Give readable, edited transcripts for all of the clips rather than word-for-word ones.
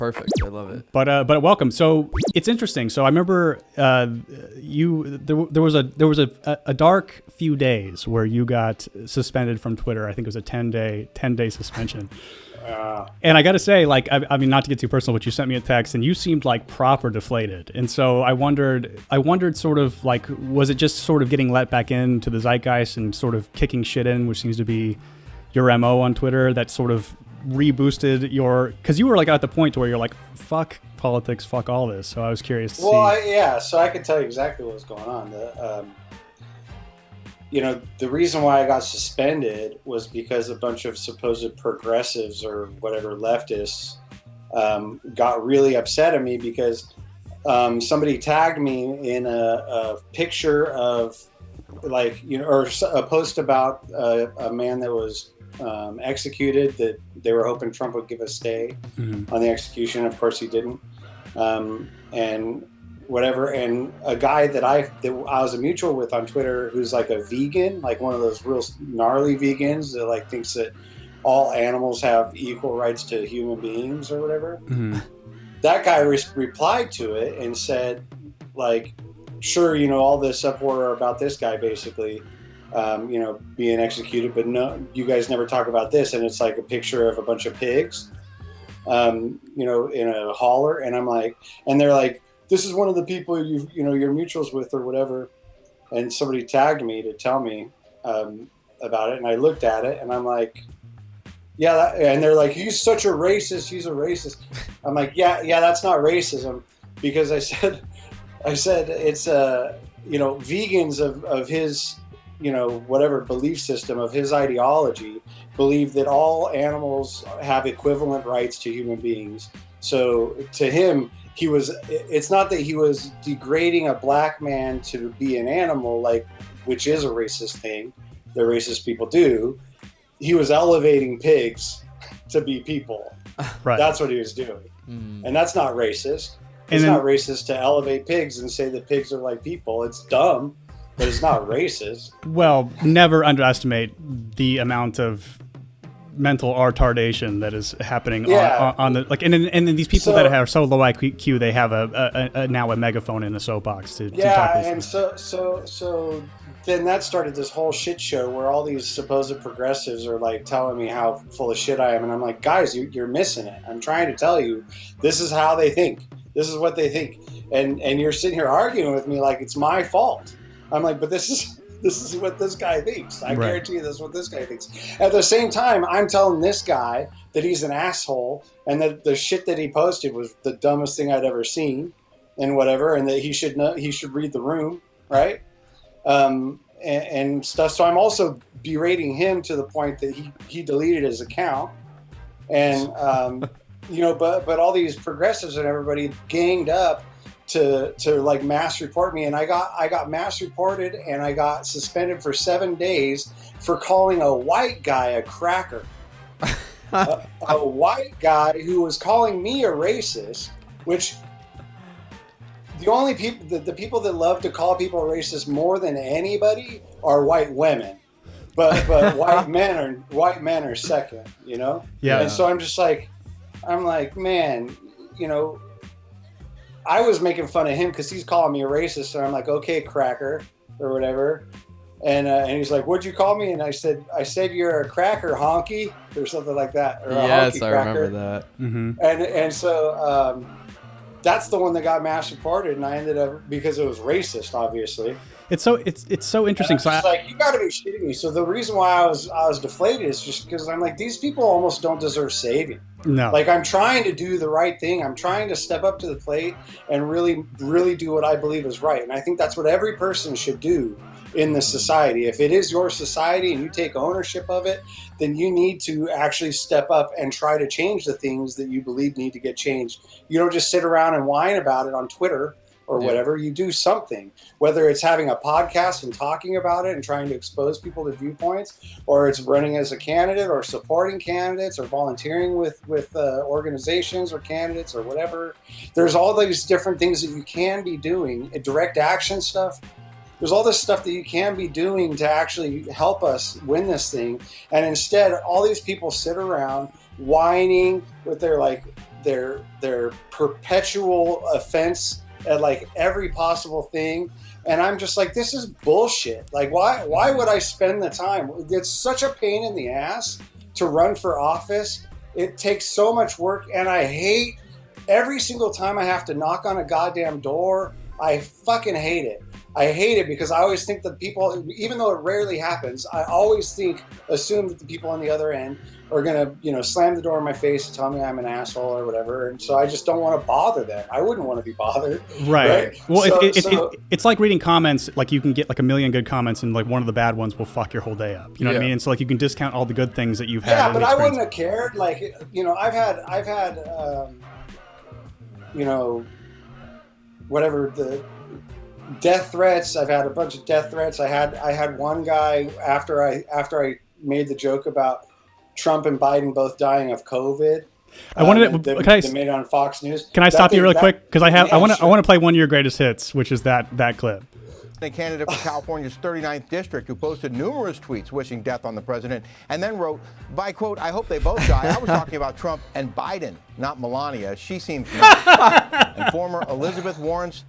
Perfect. I love it. But welcome. So it's interesting. So I remember there was a dark few days where you got suspended from Twitter. I think it was a 10-day suspension. And I got to say, like, I mean, not to get too personal, but you sent me a text and you seemed like proper deflated. And so I wondered sort of like, was it just sort of getting let back into the zeitgeist and sort of kicking shit in, which seems to be your MO on Twitter, that sort of reboosted because you were like at the point where you're like, fuck politics, fuck all this. So I was curious to see. So I could tell you exactly what was going on. The reason why I got suspended was because a bunch of supposed progressives or whatever leftists got really upset at me because somebody tagged me in a picture of or a post about a man that was executed, that they were hoping Trump would give a stay on the execution. Of course he didn't. And whatever. And a guy that I was a mutual with on Twitter, who's like a vegan, like one of those real gnarly vegans that like thinks that all animals have equal rights to human beings or whatever. That guy replied to it and said, like, sure, all this uproar about this guy basically, being executed, but no, you guys never talk about this. And it's like a picture of a bunch of pigs, in a hauler. And I'm like, and they're like, this is one of the people you're mutuals with or whatever. And somebody tagged me to tell me about it. And I looked at it and I'm like, yeah. And they're like, he's such a racist. He's a racist. I'm like, yeah, that's not racism. Because I said it's, vegans of his, whatever belief system, of his ideology, believe that all animals have equivalent rights to human beings. So to him, it's not that he was degrading a black man to be an animal, which is a racist thing that racist people do. He was elevating pigs to be people. Right. That's what he was doing. And that's not racist. It's not racist to elevate pigs and say that pigs are like people. It's dumb, but it's not racist. Well, never underestimate the amount of mental retardation that is happening on the and then these people that are so low IQ, they have now a megaphone in a soapbox to talk these and things. So then that started this whole shit show where all these supposed progressives are like telling me how full of shit I am, and I'm like, guys, you're missing it. I'm trying to tell you, this is how they think. This is what they think, and you're sitting here arguing with me like it's my fault. I'm like, but this is what this guy thinks. I guarantee you this is what this guy thinks. At the same time, I'm telling this guy that he's an asshole and that the shit that he posted was the dumbest thing I'd ever seen and whatever, and that he should read the room, right? And stuff. So I'm also berating him to the point that he deleted his account. And, but all these progressives and everybody ganged up to like mass report me, and I got mass reported and I got suspended for 7 days for calling a white guy a cracker. a white guy who was calling me a racist, which the only people the people that love to call people racist more than anybody are white women. But white men are second, Yeah. And so I'm like, man, I was making fun of him because he's calling me a racist, and I'm like, okay, cracker, or whatever, and he's like, what'd you call me? And I said you're a cracker, honky, or something like that. Or yes, a honky I cracker. remember that. Mm-hmm. And so that's the one that got mass reported, and I ended up, because it was racist, obviously. It's so interesting. So like, you got to be shitting me. So the reason why I was deflated is just because I'm like, these people almost don't deserve saving. No. Like, I'm trying to do the right thing. I'm trying to step up to the plate and really, really do what I believe is right. And I think that's what every person should do in this society. If it is your society and you take ownership of it, then you need to actually step up and try to change the things that you believe need to get changed. You don't just sit around and whine about it on Twitter or whatever. You do something, whether it's having a podcast and talking about it and trying to expose people to viewpoints, or it's running as a candidate or supporting candidates or volunteering with organizations or candidates or whatever. There's all these different things that you can be doing, direct action stuff. There's all this stuff that you can be doing to actually help us win this thing. And instead, all these people sit around whining with their their perpetual offense at like every possible thing. And I'm just like, this is bullshit. Like, why would I spend the time? It's such a pain in the ass to run for office. It takes so much work, and I hate every single time I have to knock on a goddamn door. I fucking hate it. I hate it because I always think that people, even though it rarely happens, I always assume that the people on the other end are going to, slam the door in my face and tell me I'm an asshole or whatever. And so I just don't want to bother them. I wouldn't want to be bothered. Right. Well, it's like reading comments. Like, you can get like a million good comments, and like one of the bad ones will fuck your whole day up. You know what I mean? And so like you can discount all the good things that you've had. Yeah, but I wouldn't have cared. Like, I've had whatever the death threats. I've had a bunch of death threats. I had one guy after I made the joke about Trump and Biden both dying of COVID. I wanted to. They made it on Fox News. Can I stop you really quick? Because I want to play one of your greatest hits, which is that clip. A candidate for California's 39th district who posted numerous tweets wishing death on the president and then wrote, by quote, "I hope they both die." I was talking about Trump and Biden, not Melania. She seems nice. And former Elizabeth Warren's.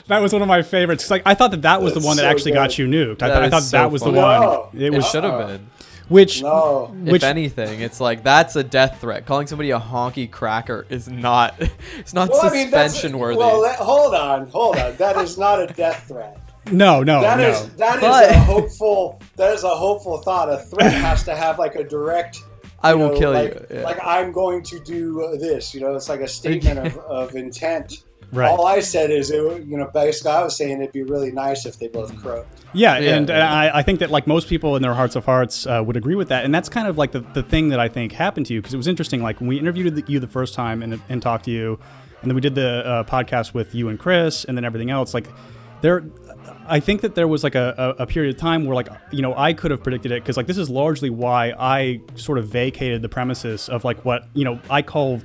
That was one of my favorites. Like, I thought that was the one that actually got you nuked. I thought that was the one. It should have been. If anything, it's like, that's a death threat. Calling somebody a honky cracker is not. It's not suspension worthy. Well, hold on. That is not a death threat. No. That is a hopeful. That is a hopeful thought. A threat has to have like a direct. I will kill you. Yeah. Like, I'm going to do this. It's like a statement of intent. Right. All I said is, basically, I was saying it'd be really nice if they both croaked. Yeah, and I think that like most people in their hearts of hearts would agree with that, and that's kind of like the thing that I think happened to you, because it was interesting. Like, when we interviewed you the first time and talked to you, and then we did the podcast with you and Chris, and then everything else. Like, I think that there was like a period of time where, like, I could have predicted it, because like this is largely why I sort of vacated the premises of like what I call.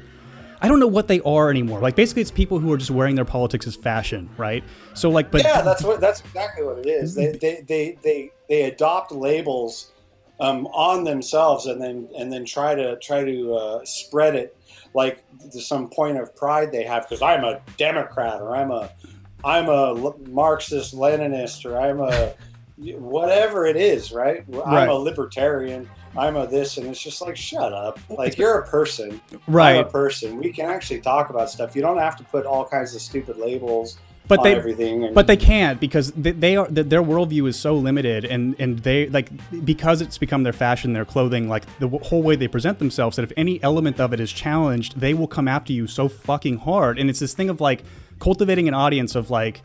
I don't know what they are anymore. Like, basically, it's people who are just wearing their politics as fashion, right? So, like, but yeah, that's exactly what it is. They adopt labels on themselves and then try to spread it like to some point of pride they have, because I'm a Democrat, or I'm a Marxist Leninist, or I'm a whatever it is, right? I'm a libertarian. I'm a this, and it's just like, shut up. Like, you're a person. Right. I'm a person. We can actually talk about stuff. You don't have to put all kinds of stupid labels on everything. But they can't, because their worldview is so limited, and they, like, because it's become their fashion, their clothing, like the whole way they present themselves, that if any element of it is challenged, they will come after you so fucking hard. And it's this thing of like cultivating an audience like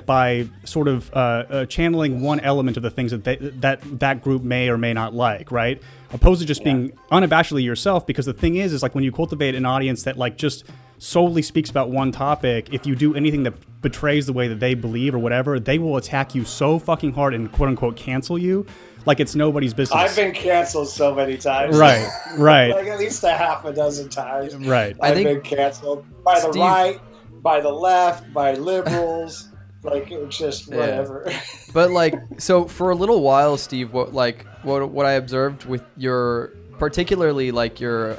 by sort of channeling one element of the things that group may or may not like, right? Opposed to just being unabashedly yourself. Because the thing is like, when you cultivate an audience that like just solely speaks about one topic, if you do anything that betrays the way that they believe or whatever, they will attack you so fucking hard and quote unquote cancel you like it's nobody's business. I've been canceled so many times. Right. Like at least a half a dozen times. Right. I've been canceled by the right, by the left, by liberals. Like, it's just whatever. But like, so for a little while, Steve, what I observed with your, particularly like your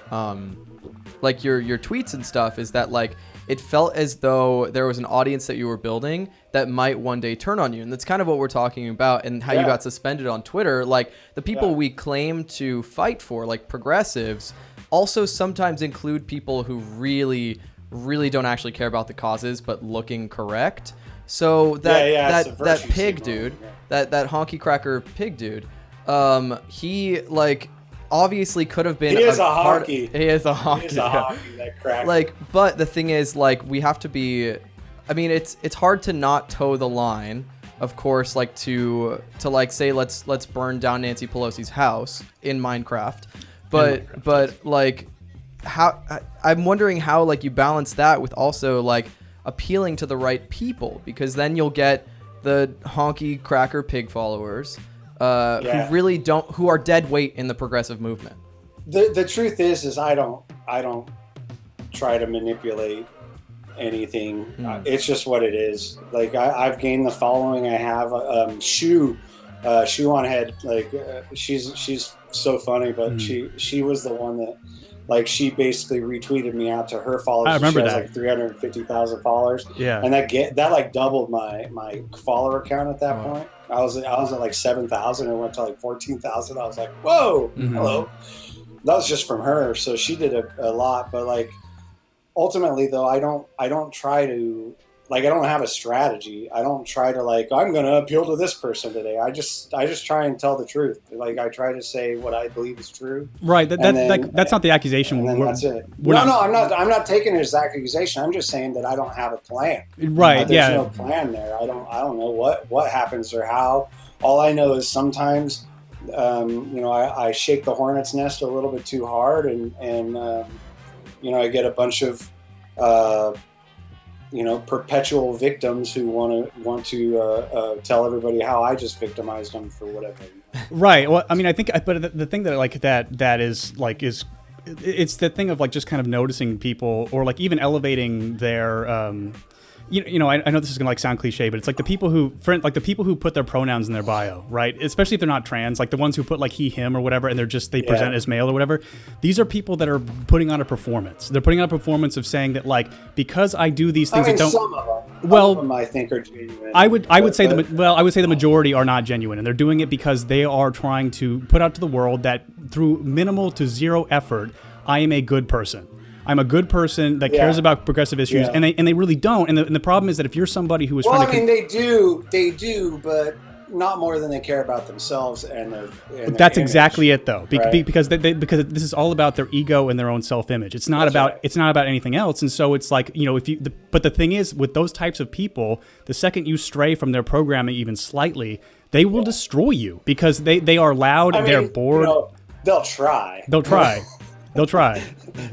tweets and stuff, is that like it felt as though there was an audience that you were building that might one day turn on you. And that's kind of what we're talking about, and how you got suspended on Twitter. Like, the people we claim to fight for, like progressives, also sometimes include people who really, really don't actually care about the causes, but looking correct. So that pig dude, that honky cracker pig dude, he like obviously could have been. He is a honky. He is a honky. He is a honky, that cracker. Like, but the thing is, like, we have to be. I mean, it's hard to not toe the line, of course. Like to like say let's burn down Nancy Pelosi's house in Minecraft, but like how I'm wondering how like you balance that with also like appealing to the right people, because then you'll get the honky cracker pig followers who really who are dead weight in the progressive movement. The truth is I don't try to manipulate anything. It's just what it is. Like, I've gained the following I have. Shoe on Head, like she's so funny, but she was the one that, like, she basically retweeted me out to her followers. I remember she has that. like 350,000 followers. Yeah. And that like doubled my follower count at that point. I was at like 7,000 and went to like 14,000. I was like, whoa, hello. That was just from her. So she did a lot, but like ultimately though, I don't try to, like, I don't have a strategy. I don't try to, like, I'm going to appeal to this person today. I just try and tell the truth. Like, I try to say what I believe is true. Right. That's not the accusation. And then that's it. I'm not taking it as accusation. I'm just saying that I don't have a plan. Right. There's no plan there. I don't know what happens or how. All I know is sometimes, I shake the hornet's nest a little bit too hard, and I get a bunch of, perpetual victims who want to tell everybody how I just victimized them for whatever. Right. Well, I mean, I think, but the thing that like that is like it's the thing of like just kind of noticing people, or like even elevating their I know this is gonna like sound cliche, but it's like the people who put their pronouns in their bio, right? Especially if they're not trans, like the ones who put like he, him, or whatever, and they present as male or whatever. These are people that are putting on a performance. They're putting on a performance of saying that, like, because I do these things that don't. Some of them. Well, some of them I think are genuine. I would say the majority are not genuine, and they're doing it because they are trying to put out to the world that through minimal to zero effort, I am a good person. I'm a good person that cares about progressive issues, and they really don't. And the problem is that if you're somebody who is trying to... they do, but not more than they care about themselves and their That's image, exactly it, though, right? because this is all about their ego and their own self-image. It's not about anything else. And so it's like, but the thing is, with those types of people, the second you stray from their programming even slightly, they will destroy you because they are loud, they're bored. They'll try. They'll try.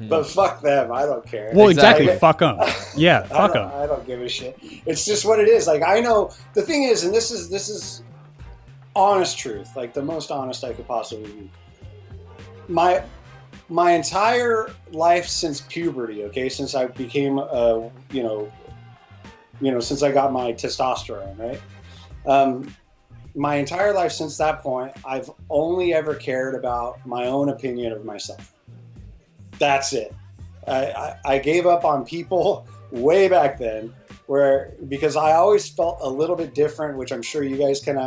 But fuck them. I don't care. Well, exactly. Fuck them. Yeah, fuck them. I don't give a shit. It's just what it is. Like, I know the thing is, and this is honest truth, like the most honest I could possibly be. My entire life since puberty, okay, since I became since I got my testosterone, right? My entire life since that point, I've only ever cared about my own opinion of myself. That's it. I gave up on people way back then, because I always felt a little bit different, which I'm sure you guys can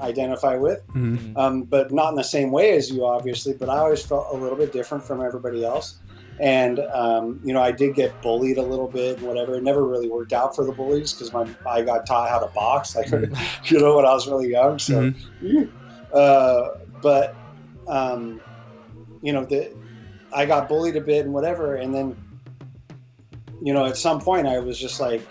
identify with, but not in the same way as you, obviously. But I always felt a little bit different from everybody else, and I did get bullied a little bit, and whatever. It never really worked out for the bullies because I got taught how to box, like when I was really young. So, I got bullied a bit and whatever, and then, at some point I was just like,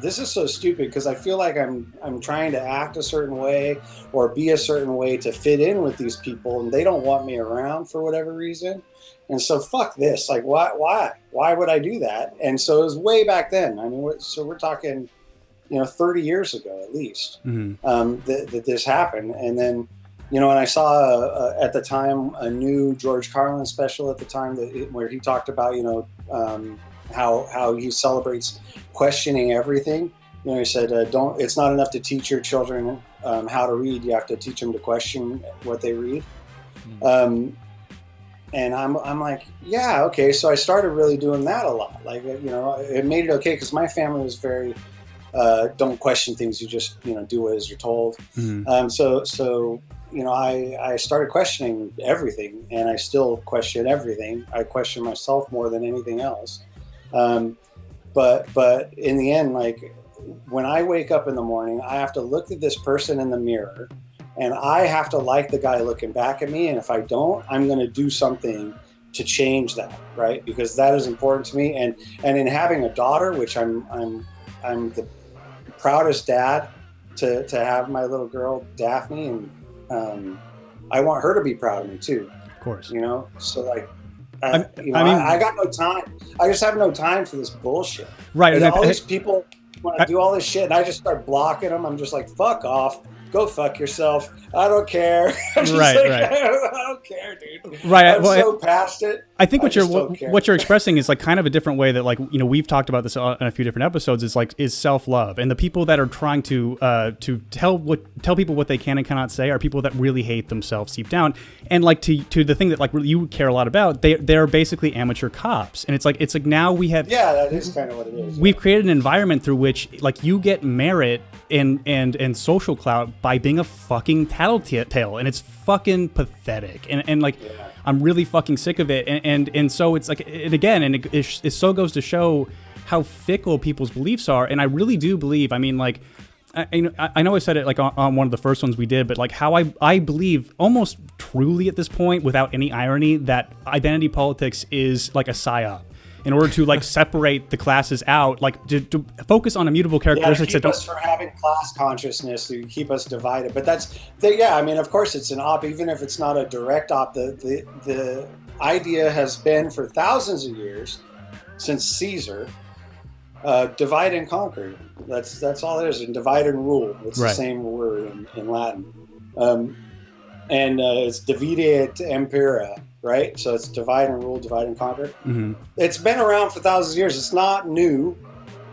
this is so stupid because I feel like I'm trying to act a certain way or be a certain way to fit in with these people, and they don't want me around for whatever reason. And so fuck this. Like, why would I do that? And so it was way back then. I mean, so we're talking, 30 years ago at least, that this happened. And then, and I saw at the time a new George Carlin special at the time where he talked about how he celebrates questioning everything. He said, it's not enough to teach your children how to read. You have to teach them to question what they read. And I'm like, yeah, okay. So I started really doing that a lot. Like, it made it okay because my family was very don't question things. You just do as you're told. So I started questioning everything, and I still question everything. I question myself more than anything else. But in the end, like, when I wake up in the morning, I have to look at this person in the mirror, and I have to like the guy looking back at me. And if I don't, I'm going to do something to change that, right? Because that is important to me. And in having a daughter, which I'm the proudest dad to have my little girl Daphne, and I want her to be proud of me too. Of course. So like, I got no time. I just have no time for this bullshit. Right. And all these people want to do all this shit, and I just start blocking them. I'm just like, fuck off. go fuck yourself. I don't care. I'm just Right, like, right. I don't care, dude. Right. I'm so past it. I think what don't you're expressing is like kind of a different way that, like, you know, we've talked about this in a few different episodes, is self-love. And the people that are trying to tell people what they can and cannot say are people that really hate themselves deep down. And like to the thing that like you care a lot about, they're basically amateur cops. And it's like now we have, yeah, that is kind of what it is. We've created an environment through which like you get merit and social clout by being a fucking tattletale, and it's fucking pathetic. And like, yeah. I'm really fucking sick of it. And so it's like, it so goes to show how fickle people's beliefs are. And I really do believe, I mean, like, I know I said it like on one of the first ones we did, but like how I believe almost truly at this point, without any irony, that identity politics is like a psyop in order to like separate the classes out, like to focus on immutable characteristics. Yeah, to keep us from having class consciousness, to keep us divided. But I mean, of course it's an op, even if it's not a direct op. The idea has been for thousands of years, since Caesar, divide and conquer. That's all it is. And divide and rule. It's right. The same word in Latin. And it's divide et impera. Right? So it's divide and rule, divide and conquer. Mm-hmm. It's been around for thousands of years. It's not new,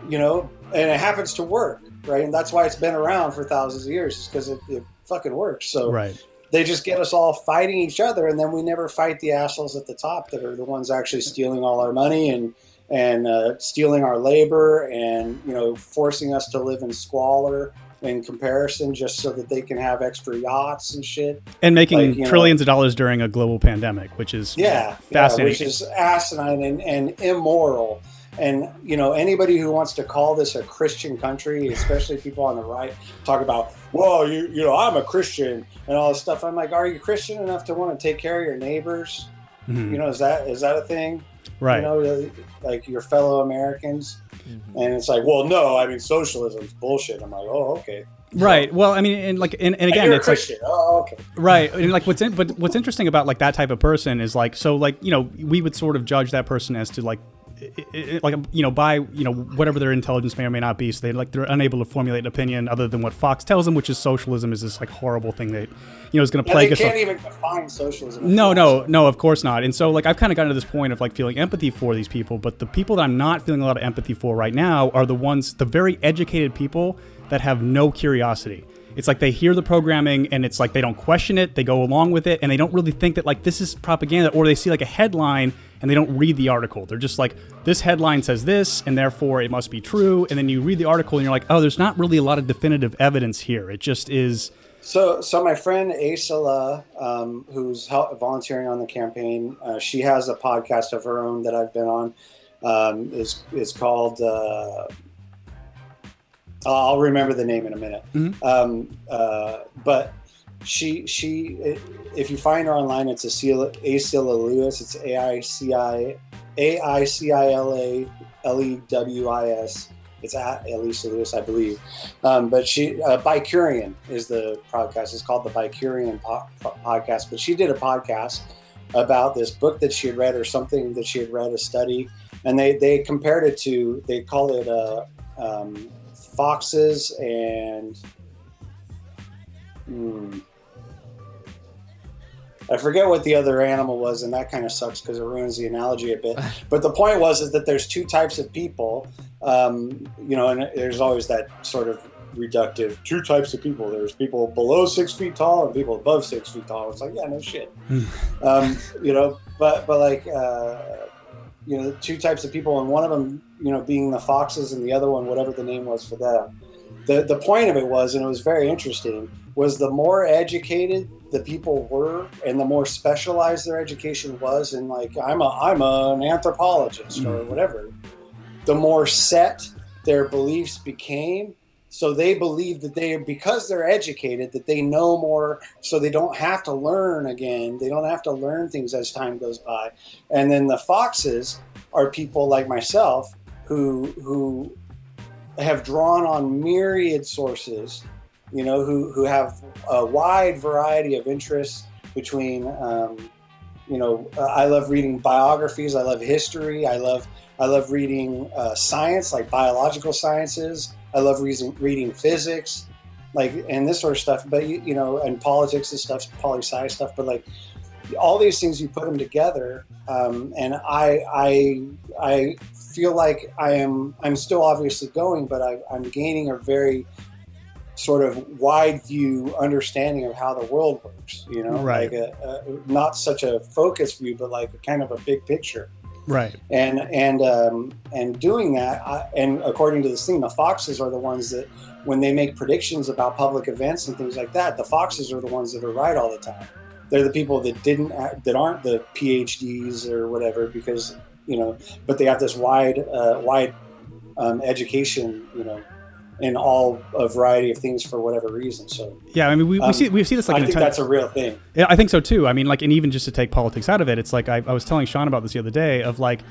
you know, and it happens to work, right? And that's why it's been around for thousands of years, is because it fucking works. So right. They just get us all fighting each other, and then we never fight the assholes at the top that are the ones actually stealing all our money and stealing our labor and, you know, forcing us to live in squalor in comparison, just so that they can have extra yachts and shit, and making trillions of dollars during a global pandemic, which is fascinating, which is asinine and immoral. And you know, anybody who wants to call this a Christian country, especially people on the right, talk about, well, you know, I'm a Christian and all this stuff. I'm like, are you Christian enough to want to take care of your neighbors? Mm-hmm. You know, is that a thing? Right. You know, like your fellow Americans. Mm-hmm. And it's like, well, no, I mean, socialism's bullshit. I'm like, oh, okay. Right. Well, I mean, and again, you're it's Christian. Like, oh, okay. Right. And like, what's interesting about like that type of person is like, so like, you know, we would sort of judge that person as to like, you know, by, you know, whatever their intelligence may or may not be. So they're unable to formulate an opinion other than what Fox tells them, which is socialism is this like horrible thing that, you know, is going to plague us. They can't even define socialism. No, of course not. And so like, I've kind of gotten to this point of like feeling empathy for these people, but the people that I'm not feeling a lot of empathy for right now are the very educated people that have no curiosity. It's like they hear the programming and it's like they don't question it, they go along with it, and they don't really think that like this is propaganda, or they see like a headline and they don't read the article. They're just like, this headline says this and therefore it must be true, and then you read the article and you're like, oh, there's not really a lot of definitive evidence here. It just is. So my friend Asala, who's volunteering on the campaign, she has a podcast of her own that I've been on. Is called I'll remember the name in a minute. Mm-hmm. But she, if you find her online, it's Acila Lewis. It's AICILALEWIS. It's at Elisa Lewis, I believe. But she, Bicurian is the podcast. It's called the Bicurian podcast. But she did a podcast about this book that she had read, or something that she had read, a study, and they compared it to, they call it foxes and I forget what the other animal was, and that kind of sucks because it ruins the analogy a bit. But the point is that there's two types of people, you know, and there's always that sort of reductive, two types of people. There's people below 6 feet tall and people above 6 feet tall. It's like, yeah, no shit. You know, but like, you know, two types of people, and one of them, you know, being the foxes, and the other one, whatever the name was for them. The point of it was, and it was very interesting, was the more educated the people were, and the more specialized their education was, and like, I'm an anthropologist or whatever, the more set their beliefs became. So they believe that because they're educated, that they know more, so they don't have to learn again. They don't have to learn things as time goes by. And then the foxes are people like myself who have drawn on myriad sources, you know, who have a wide variety of interests between, you know, I love reading biographies. I love history. I love reading science, like biological sciences. I love reading physics, and this sort of stuff, but and politics and stuff, poli-sci stuff, but like all these things, you put them together, and I feel like I'm still obviously going, but I'm gaining a very sort of wide view understanding of how the world works, right. like not such a focused view, but like kind of a big picture. Right. And doing that, and according to this thing, the foxes are the ones that, when they make predictions about public events and things like that, the foxes are the ones that are right all the time. They're the people that aren't the PhDs or whatever, because but they have this wide education, in all a variety of things for whatever reason. So yeah, I mean, we see this like I think that's a real thing. Yeah, I think so too. I mean, like, and even just to take politics out of it, it's like I was telling Sean about this the other day. Of like,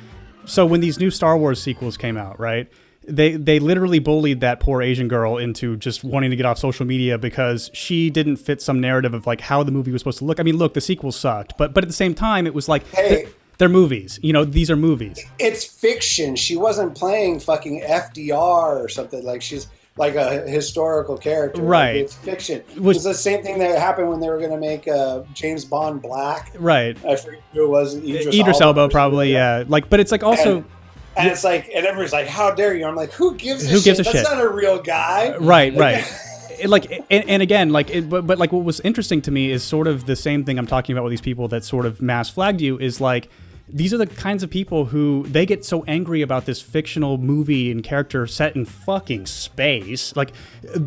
so when these new Star Wars sequels came out, right? They literally bullied that poor Asian girl into just wanting to get off social media because she didn't fit some narrative of like how the movie was supposed to look. I mean, look, the sequels sucked, but at the same time, it was like, hey, they're movies. These are movies. It's fiction. She wasn't playing fucking FDR or something. Like, she's like a historical character. Right. Like, it's fiction. It's the same thing that happened when they were going to make James Bond black. Right. I forget who it was. Idris Elba, probably. Yeah. Like, but it's like also. And it's like, and everybody's like, "How dare you?" I'm like, "Who gives a shit? That's not a real guy." Right. And again, but like what was interesting to me is sort of the same thing I'm talking about with these people that sort of mass flagged you, is like, these are the kinds of people who they get so angry about this fictional movie and character set in fucking space, like,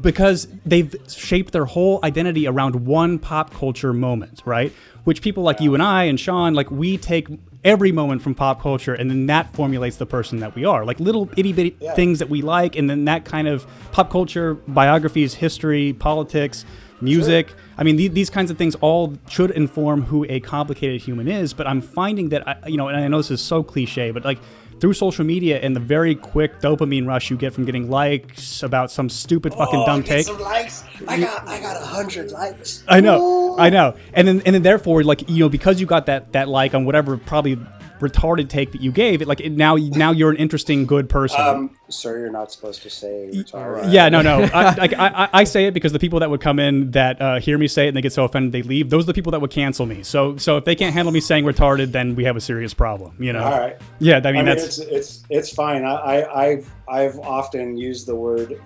because they've shaped their whole identity around one pop culture moment, right? Which people like you and I and Sean, like, we take every moment from pop culture, and then that formulates the person that we are, like little itty bitty things that we like, and then that kind of pop culture, biographies, history, politics, music. Sure. I mean, these kinds of things all should inform who a complicated human is. But I'm finding that, and I know this is so cliche, but like through social media and the very quick dopamine rush you get from getting likes about some stupid fucking dumb take. Some likes. I got 100 likes. I know. And then therefore, like, because you got that like on whatever probably retarded take that you gave it, like now you're an interesting, good person. Sir, you're not supposed to say retarded. Yeah, no. I say it because the people that would come in that hear me say it and they get so offended they leave, those are the people that would cancel me. So if they can't handle me saying retarded, then we have a serious problem. All right. Yeah, I mean that's it's fine. I've often used the word,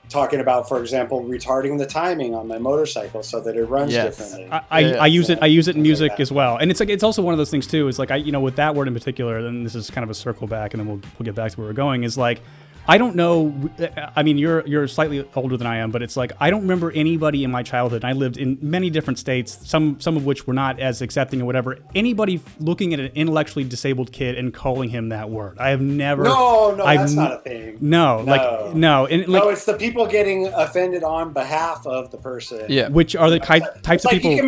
talking about, for example, retarding the timing on my motorcycle so that it runs differently. I use it in music as well, and it's also one of those things too. Is like with that word in particular. Then this is kind of a circle back, and then we'll get back to where we're going. Is like, I don't know. I mean, you're slightly older than I am, but it's like I don't remember anybody in my childhood. And I lived in many different states, some of which were not as accepting or whatever. Anybody looking at an intellectually disabled kid and calling him that word. I have never. No, that's not a thing. No. No. And like, no, it's the people getting offended on behalf of the person. Yeah. Which are the types of people. You can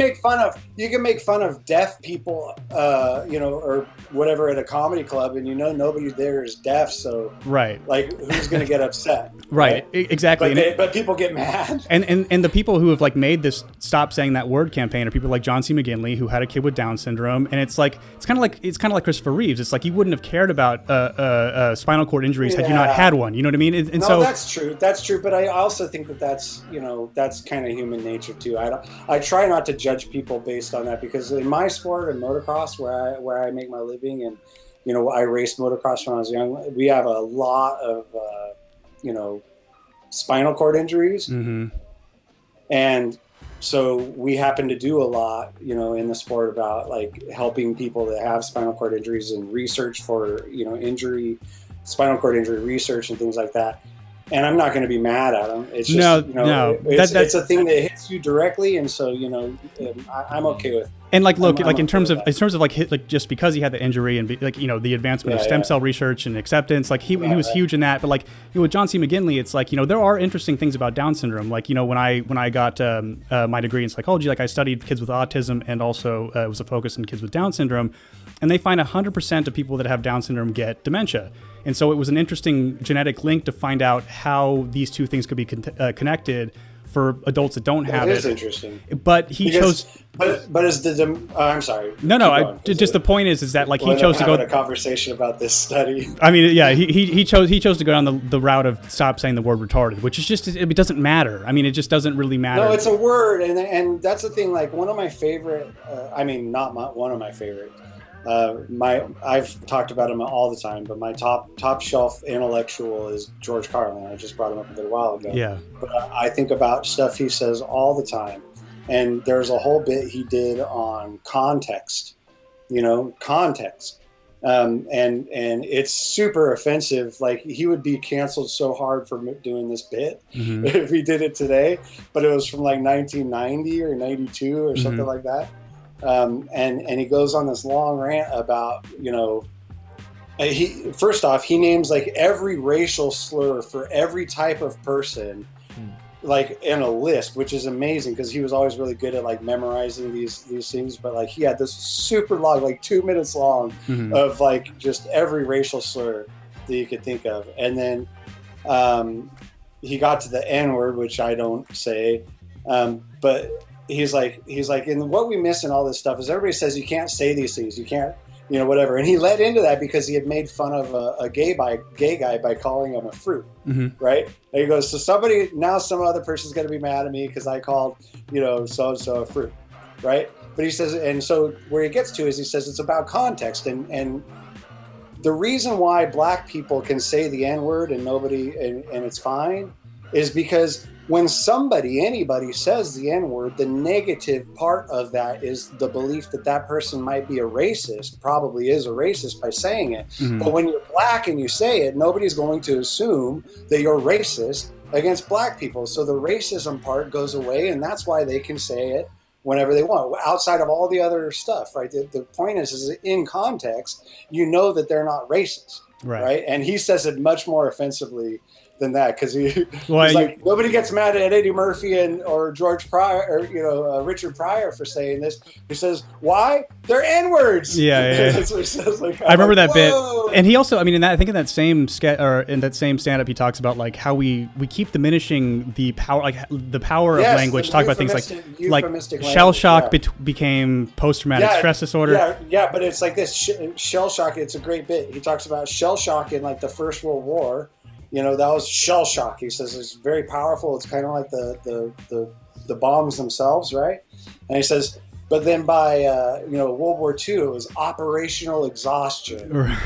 make fun of deaf people, or whatever at a comedy club, and nobody there is deaf, so right. Like, who's going to get upset? Right. Exactly. But people get mad. And the people who have like made this stop saying that word campaign are people like John C. McGinley, who had a kid with Down syndrome, and it's kind of like Christopher Reeves. It's like you wouldn't have cared about spinal cord injuries had you not had one. You know what I mean? So that's true. That's true. But I also think that's kind of human nature too. I try not to judge people based on that, because in my sport and motocross, where I make my living, and I raced motocross when I was young, we have a lot of spinal cord injuries. Mm-hmm. And so we happen to do a lot, in the sport about like helping people that have spinal cord injuries and research for, spinal cord injury research and things like that. And I'm not going to be mad at them. It's just, it's a thing that hits you directly. And so, I'm okay with. And like, look, like in terms of like just because he had the injury and the advancement of stem cell research and acceptance, like he was huge in that. But like with John C. McGinley, it's like, there are interesting things about Down syndrome. Like, when I got my degree in psychology, like I studied kids with autism, and also it was a focus in kids with Down syndrome. And they find 100% of people that have Down syndrome get dementia. And so it was an interesting genetic link to find out how these two things could be connected for adults that don't have It it. is interesting. But he chose. But is I'm sorry. No. Just the point is that like he chose to go. A conversation about this study. I mean, yeah, he chose to go down the route of stop saying the word retarded, which is just, it doesn't matter. I mean, it just doesn't really matter. No, it's a word, and that's the thing. Like one of my favorite. One of my favorite. I've talked about him all the time, but my top shelf intellectual is George Carlin. I just brought him up a little while ago. Yeah. But I think about stuff he says all the time, and there's a whole bit he did on context. Context, and it's super offensive. Like he would be canceled so hard for doing this bit if he did it today, but it was from like 1990 or 92 or something like that. And he goes on this long rant about, first off, he names like every racial slur for every type of person, like in a list, which is amazing because he was always really good at like memorizing these things. But like he had this super long, like 2 minutes long of like just every racial slur that you could think of. And then he got to the N word, which I don't say, but he's like, and what we miss in all this stuff is everybody says you can't say these things, you can't, whatever. And he led into that because he had made fun of a gay guy by calling him a fruit, right? And he goes, so some other person's going to be mad at me because I called, so-and-so a fruit, right? But he says, and so where he gets to is he says it's about context. And the reason why black people can say the N-word and nobody, and it's fine, is because when anybody says the N-word, the negative part of that is the belief that that person might be a racist, probably is a racist by saying it. But when you're black and you say it, nobody's going to assume that you're racist against black people. So the racism part goes away, and that's why they can say it whenever they want, outside of all the other stuff, right? The point is in context, that they're not racist, right? And he says it much more offensively than that because he's like, nobody gets mad at Eddie Murphy or George Pryor or Richard Pryor for saying this. He says, why? They're N-words. Yeah. That's what he says. Like, I remember that bit, and he also, I mean, I think in that same in that same stand-up, he talks about like how we keep diminishing the power, like the power of language. Talk about things like shell shock became post-traumatic stress disorder. Yeah, but it's like this shell shock. It's a great bit. He talks about shell shock in like the First World War. That was shell shock. He says it's very powerful. It's kind of like the bombs themselves, right? And he says, but then by World War II, it was operational exhaustion,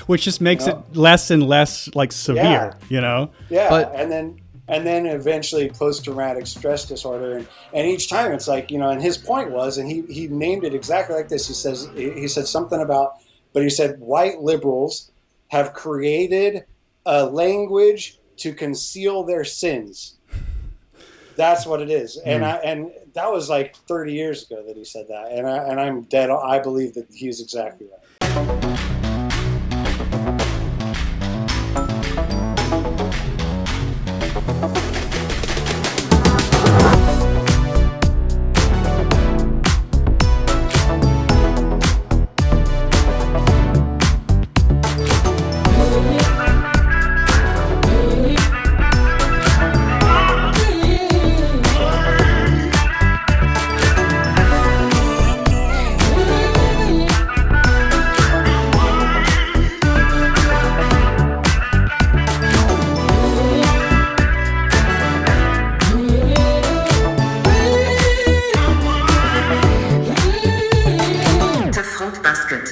which just makes it less and less like severe. Yeah, but, and then eventually post-traumatic stress disorder, and each time it's like and his point was, and he named it exactly like this. He said something about, but he said white liberals have created a language to conceal their sins. That's what it is. And that was like 30 years ago that he said that. And I'm dead. I believe that he's exactly right. Basket.